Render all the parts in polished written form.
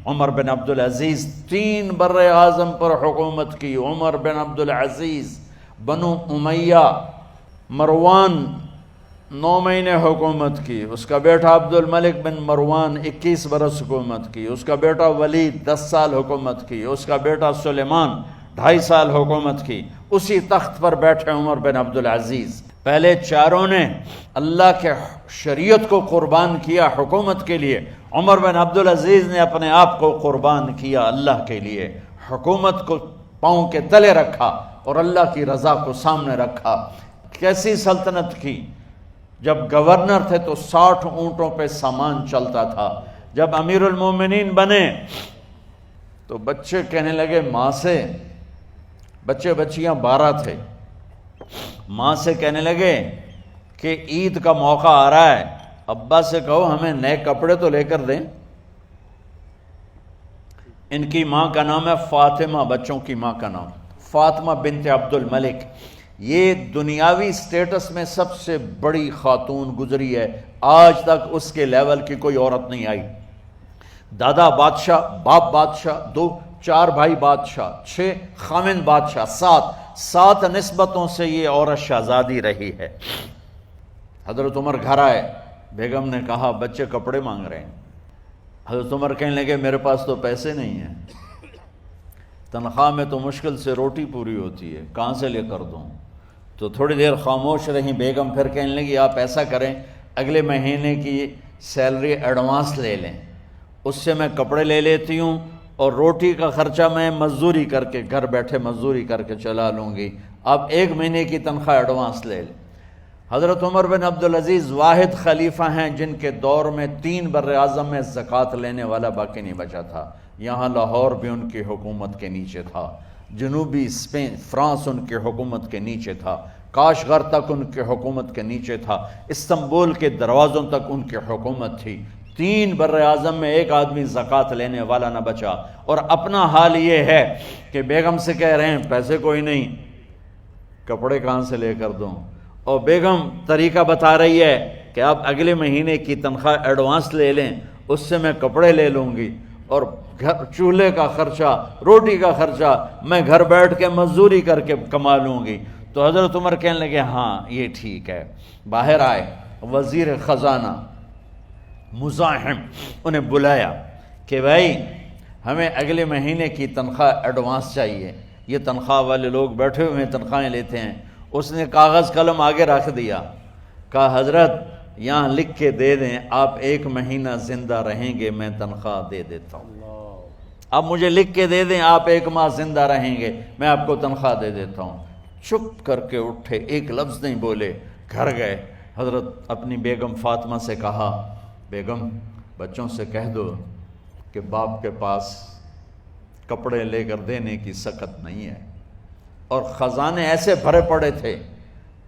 عمر بن عبدالعزیز 3 بر اعظم پر حکومت کی. عمر بن عبدالعزیز، بنو امیہ، مروان 9 مہینے حکومت کی. اس کا بیٹا عبد الملک بن مروان 21 برس حکومت کی. اس کا بیٹا ولید 10 سال حکومت کی. اس کا بیٹا سلیمان 2.5 سال حکومت کی. اسی تخت پر بیٹھے عمر بن عبدالعزیز. پہلے چاروں نے اللہ کے شریعت کو قربان کیا حکومت کے لیے. عمر بن عبدالعزیز نے اپنے آپ کو قربان کیا اللہ کے لیے. حکومت کو پاؤں کے تلے رکھا اور اللہ کی رضا کو سامنے رکھا. کیسی سلطنت کی؟ جب گورنر تھے تو 60 اونٹوں پہ سامان چلتا تھا. جب امیر المومنین بنے تو بچے کہنے لگے ماں سے، بچے بچیاں 12 تھے، ماں سے کہنے لگے کہ عید کا موقع آ رہا ہے، ابا سے کہو ہمیں نئے کپڑے تو لے کر دیں. ان کی ماں کا نام ہے فاطمہ، بچوں کی ماں کا نام فاطمہ بنت عبد الملک. یہ دنیاوی سٹیٹس میں سب سے بڑی خاتون گزری ہے. آج تک اس کے لیول کی کوئی عورت نہیں آئی. دادا بادشاہ، باپ بادشاہ، 4 بھائی بادشاہ، 6 خامند بادشاہ، 7 نسبتوں سے یہ عورت شہزادی رہی ہے. حضرت عمر گھر آئے، بیگم نے کہا بچے کپڑے مانگ رہے ہیں. حضرت عمر کہنے لگے میرے پاس تو پیسے نہیں ہیں، تنخواہ میں تو مشکل سے روٹی پوری ہوتی ہے، کہاں سے لے کر دوں؟ تو تھوڑی دیر خاموش رہیں. بیگم پھر کہنے لگی آپ ایسا کریں، اگلے مہینے کی سیلری ایڈوانس لے لیں، اس سے میں کپڑے لے لیتی ہوں اور روٹی کا خرچہ میں مزدوری کر کے گھر بیٹھے مزدوری کر کے چلا لوں گی، آپ 1 مہینے کی تنخواہ ایڈوانس لے لیں. حضرت عمر بن عبدالعزیز واحد خلیفہ ہیں جن کے دور میں 3 بر اعظم میں زکوٰۃ لینے والا باقی نہیں بچا تھا. یہاں لاہور بھی ان کی حکومت کے نیچے تھا، جنوبی اسپین فرانس ان کی حکومت کے نیچے تھا، کاشغر تک ان کی حکومت کے نیچے تھا، استنبول کے دروازوں تک ان کی حکومت تھی. 3 بر اعظم میں ایک آدمی زکوٰۃ لینے والا نہ بچا. اور اپنا حال یہ ہے کہ بیگم سے کہہ رہے ہیں پیسے کوئی نہیں، کپڑے کہاں سے لے کر دوں؟ اور بیگم طریقہ بتا رہی ہے کہ آپ اگلے مہینے کی تنخواہ ایڈوانس لے لیں، اس سے میں کپڑے لے لوں گی اور چولہے کا خرچہ، روٹی کا خرچہ میں گھر بیٹھ کے مزدوری کر کے کما لوں گی. تو حضرت عمر کہنے لگے ہاں یہ ٹھیک ہے. باہر آئے وزیر خزانہ مزاحم، انہیں بلایا کہ بھائی ہمیں اگلے مہینے کی تنخواہ ایڈوانس چاہیے. یہ تنخواہ والے لوگ بیٹھے ہوئے ہیں، تنخواہیں لیتے ہیں. اس نے کاغذ قلم آگے رکھ دیا، کہا حضرت یہاں لکھ کے دے دیں آپ 1 مہینہ زندہ رہیں گے میں تنخواہ دے دیتا ہوں. اب مجھے لکھ کے دے دیں آپ 1 ماہ زندہ رہیں گے میں آپ کو تنخواہ دے دیتا ہوں. چپ کر کے اٹھے، ایک لفظ نہیں بولے، گھر گئے. حضرت اپنی بیگم فاطمہ سے کہا بیگم بچوں سے کہہ دو کہ باپ کے پاس کپڑے لے کر دینے کی سخت نہیں ہے. اور خزانے ایسے بھرے پڑے تھے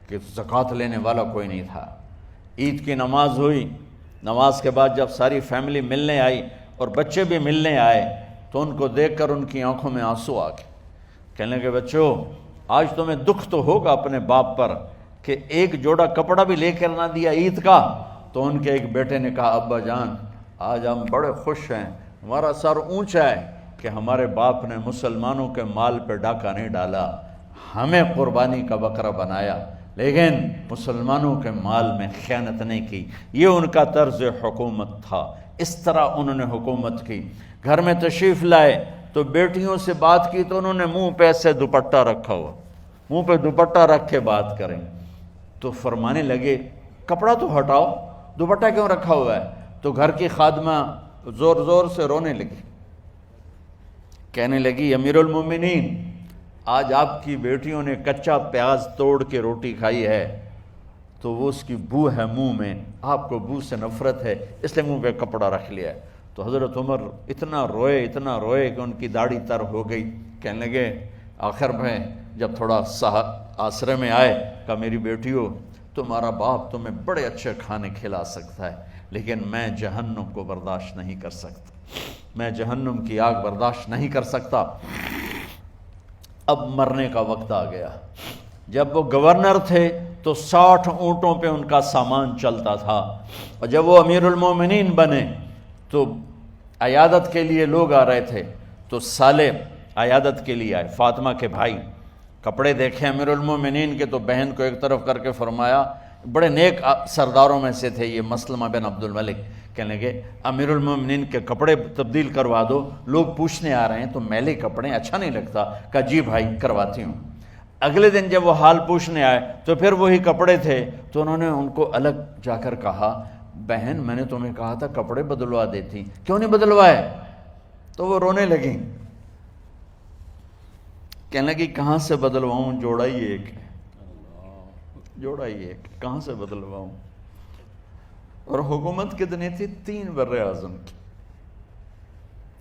کہ زکوٰۃ لینے والا کوئی نہیں تھا. عید کی نماز ہوئی، نماز کے بعد جب ساری فیملی ملنے آئی اور بچے بھی ملنے آئے تو ان کو دیکھ کر ان کی آنکھوں میں آنسو آ گئے. کہنے لگے بچوں آج تمہیں دکھ تو ہوگا اپنے باپ پر کہ ایک جوڑا کپڑا بھی لے کر نہ دیا عید کا. تو ان کے ایک بیٹے نے کہا ابا جان آج ہم بڑے خوش ہیں، ہمارا سر اونچا ہے کہ ہمارے باپ نے مسلمانوں کے مال پہ ڈاکہ نہیں ڈالا، ہمیں قربانی کا بکرا بنایا لیکن مسلمانوں کے مال میں خیانت نہیں کی. یہ ان کا طرز حکومت تھا، اس طرح انہوں نے حکومت کی. گھر میں تشریف لائے تو بیٹیوں سے بات کی تو انہوں نے منہ پہ ایسے دوپٹہ رکھا ہوا، منہ پہ دوپٹہ رکھ کے بات کریں. تو فرمانے لگے کپڑا تو ہٹاؤ، دوپٹہ کیوں رکھا ہوا ہے؟ تو گھر کی خادمہ زور زور سے رونے لگی، کہنے لگی امیر المومنین آج آپ کی بیٹیوں نے کچا پیاز توڑ کے روٹی کھائی ہے تو وہ اس کی بو ہے منہ میں، آپ کو بو سے نفرت ہے اس لیے منہ پہ کپڑا رکھ لیا ہے. تو حضرت عمر اتنا روئے کہ ان کی داڑھی تر ہو گئی. کہنے لگے آخر میں جب تھوڑا آسرے میں آئے کہا میری بیٹیوں تمہارا باپ تمہیں بڑے اچھے کھانے کھلا سکتا ہے لیکن میں جہنم کو برداشت نہیں کر سکتا، میں جہنم کی آگ برداشت نہیں کر سکتا. اب مرنے کا وقت آ گیا. جب وہ گورنر تھے تو 60 اونٹوں پہ ان کا سامان چلتا تھا، اور جب وہ امیر المومنین بنے تو عیادت کے لیے لوگ آ رہے تھے، تو سالے عیادت کے لیے آئے، فاطمہ کے بھائی، کپڑے دیکھے امیر المومنین کے، تو بہن کو ایک طرف کر کے فرمایا، بڑے نیک سرداروں میں سے تھے یہ مسلمہ بن عبد الملک، کہنے لگے امیر المومنین کے کپڑے تبدیل کروا دو، لوگ پوچھنے آ رہے ہیں تو میلے کپڑے اچھا نہیں لگتا، کہا جی بھائی کرواتی ہوں۔ اگلے دن جب وہ حال پوچھنے آئے تو پھر وہی کپڑے تھے، تو انہوں نے ان کو الگ جا کر کہا، بہن میں نے تمہیں کہا تھا کپڑے بدلوا دیتی، کیوں نہیں بدلوائے؟ تو وہ رونے لگیں، کہنے لگی کہاں سے بدلواؤں، جوڑا ہی ایک ہے، جوڑا ہی ایک، کہاں سے بدلواؤں؟ اور حکومت کتنی تھی؟ 3 بر اعظم کی،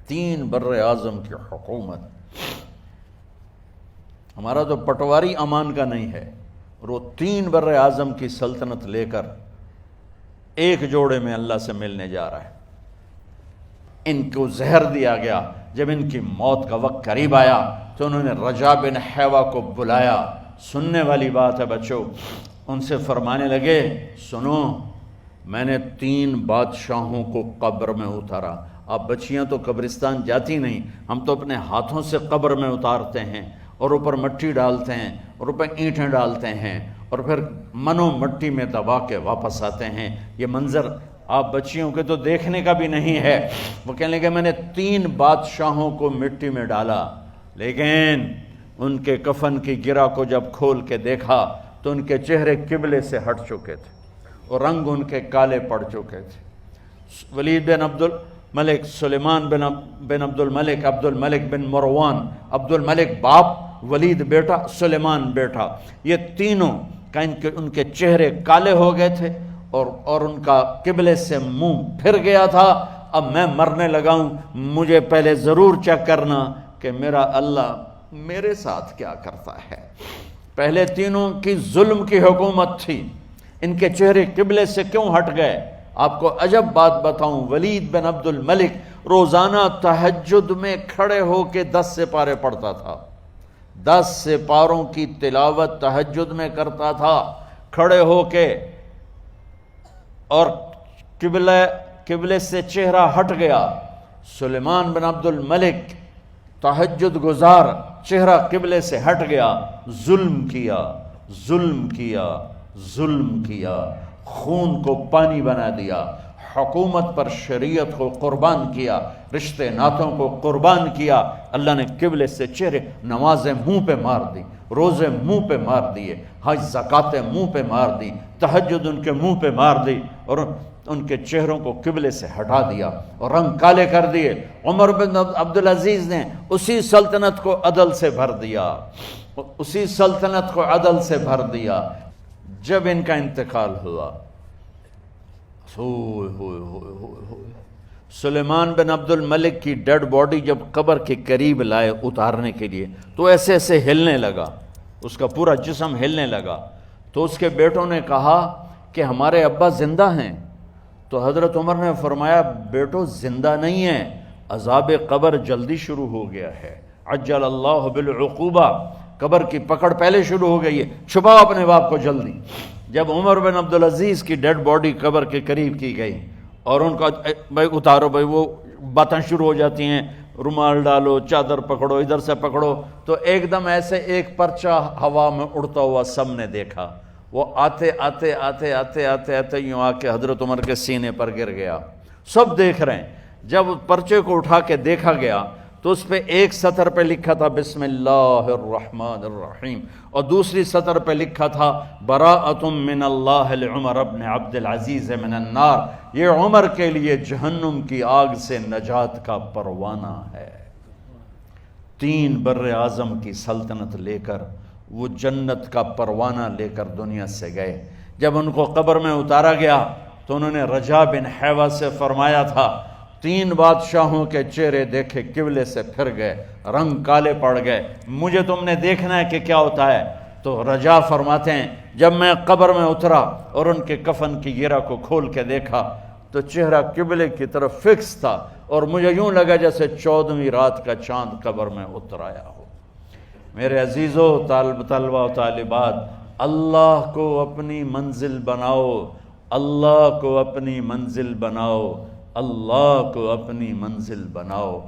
3 بر اعظم کی حکومت۔ ہمارا تو پٹواری امان کا نہیں ہے، اور وہ 3 بر اعظم کی سلطنت لے کر ایک جوڑے میں اللہ سے ملنے جا رہا ہے۔ ان کو زہر دیا گیا، جب ان کی موت کا وقت قریب آیا تو انہوں نے رجا بن حیوہ کو بلایا، سننے والی بات ہے بچوں، ان سے فرمانے لگے سنو، میں نے 3 بادشاہوں کو قبر میں اتارا۔ اب بچیاں تو قبرستان جاتی نہیں، ہم تو اپنے ہاتھوں سے قبر میں اتارتے ہیں، اور اوپر مٹی ڈالتے ہیں، اور اوپر اینٹیں ڈالتے ہیں، اور پھر منو مٹی میں دبا کے واپس آتے ہیں۔ یہ منظر آپ بچیوں کے تو دیکھنے کا بھی نہیں ہے۔ وہ کہنے لگے میں نے 3 بادشاہوں کو مٹی میں ڈالا، لیکن ان کے کفن کی گرہ کو جب کھول کے دیکھا تو ان کے چہرے قبلے سے ہٹ چکے تھے، اور رنگ ان کے کالے پڑ چکے تھے۔ ولید بن عبد الملک، سلیمان بن عبد الملک، عبد الملک بن مروان، عبد الملک باپ، ولید بیٹا، سلیمان بیٹا، یہ تینوں کا ان کے چہرے کالے ہو گئے تھے، اور ان کا قبلے سے منہ پھر گیا تھا۔ اب میں مرنے لگا ہوں، مجھے پہلے ضرور چیک کرنا کہ میرا اللہ میرے ساتھ کیا کرتا ہے۔ پہلے تینوں کی ظلم کی حکومت تھی، ان کے چہرے قبلے سے کیوں ہٹ گئے؟ آپ کو عجب بات بتاؤں، ولید بن عبد الملک روزانہ تہجد میں کھڑے ہو کے 10 سپارے پڑھتا تھا، 10 سپاروں کی تلاوت تہجد میں کرتا تھا کھڑے ہو کے، اور قبلے سے چہرہ ہٹ گیا۔ سلیمان بن عبد الملک تہجد گزار، چہرہ قبلے سے ہٹ گیا، ظلم کیا، ظلم کیا، ظلم کیا، خون کو پانی بنا دیا، حکومت پر شریعت کو قربان کیا، رشتے ناتوں کو قربان کیا۔ اللہ نے قبلے سے چہرے، نمازیں منہ پہ مار دی، روزے منہ پہ مار دیے، حج زکاتیں منہ پہ مار دی، تہجد ان کے منہ پہ مار دی، اور ان کے چہروں کو قبلے سے ہٹا دیا اور رنگ کالے کر دیے۔ عمر بن عبدالعزیز نے اسی سلطنت کو عدل سے بھر دیا، اسی سلطنت کو عدل سے بھر دیا۔ جب ان کا انتقال ہوا، سلیمان بن عبد الملک کی ڈیڈ باڈی جب قبر کے قریب لائے اتارنے کے لیے، تو ایسے ایسے ہلنے لگا، اس کا پورا جسم ہلنے لگا۔ تو اس کے بیٹوں نے کہا کہ ہمارے ابا زندہ ہیں، تو حضرت عمر نے فرمایا بیٹو زندہ نہیں ہیں، عذاب قبر جلدی شروع ہو گیا ہے، عجل اللہ بالعقوبہ، قبر کی پکڑ پہلے شروع ہو گئی ہے، چھپاؤ اپنے باپ کو جلدی۔ جب عمر بن عبدالعزیز کی ڈیڈ باڈی قبر کے قریب کی گئی اور ان کا بھائی اتارو، بھائی وہ باتیں شروع ہو جاتی ہیں، رومال ڈالو، چادر پکڑو، ادھر سے پکڑو، تو ایک دم ایسے ایک پرچہ ہوا میں اڑتا ہوا سب نے دیکھا، وہ آتے آتے آتے آتے آتے آتے یوں آ کے حضرت عمر کے سینے پر گر گیا۔ سب دیکھ رہے ہیں۔ جب پرچے کو اٹھا کے دیکھا گیا تو اس پہ ایک سطر پہ لکھا تھا بسم اللہ الرحمن الرحیم، اور دوسری سطر پہ لکھا تھا براءۃ من اللہ لعمر بن عبد العزیز من النار، یہ عمر کے لیے جہنم کی آگ سے نجات کا پروانہ ہے۔ 3 بر اعظم کی سلطنت لے کر وہ جنت کا پروانہ لے کر دنیا سے گئے۔ جب ان کو قبر میں اتارا گیا تو انہوں نے رجا بن حیوہ سے فرمایا تھا 3 بادشاہوں کے چہرے دیکھے قبلے سے پھر گئے، رنگ کالے پڑ گئے، مجھے تم نے دیکھنا ہے کہ کیا ہوتا ہے۔ تو رجا فرماتے ہیں جب میں قبر میں اترا اور ان کے کفن کی گرہ کو کھول کے دیکھا تو چہرہ قبلے کی طرف فکس تھا، اور مجھے یوں لگا جیسے 14ویں رات کا چاند قبر میں اتر آیا ہو۔ میرے عزیزو، طلبہ و طالبات، اللہ کو اپنی منزل بناؤ، اللہ کو اپنی منزل بناؤ، اللہ کو اپنی منزل بناؤ۔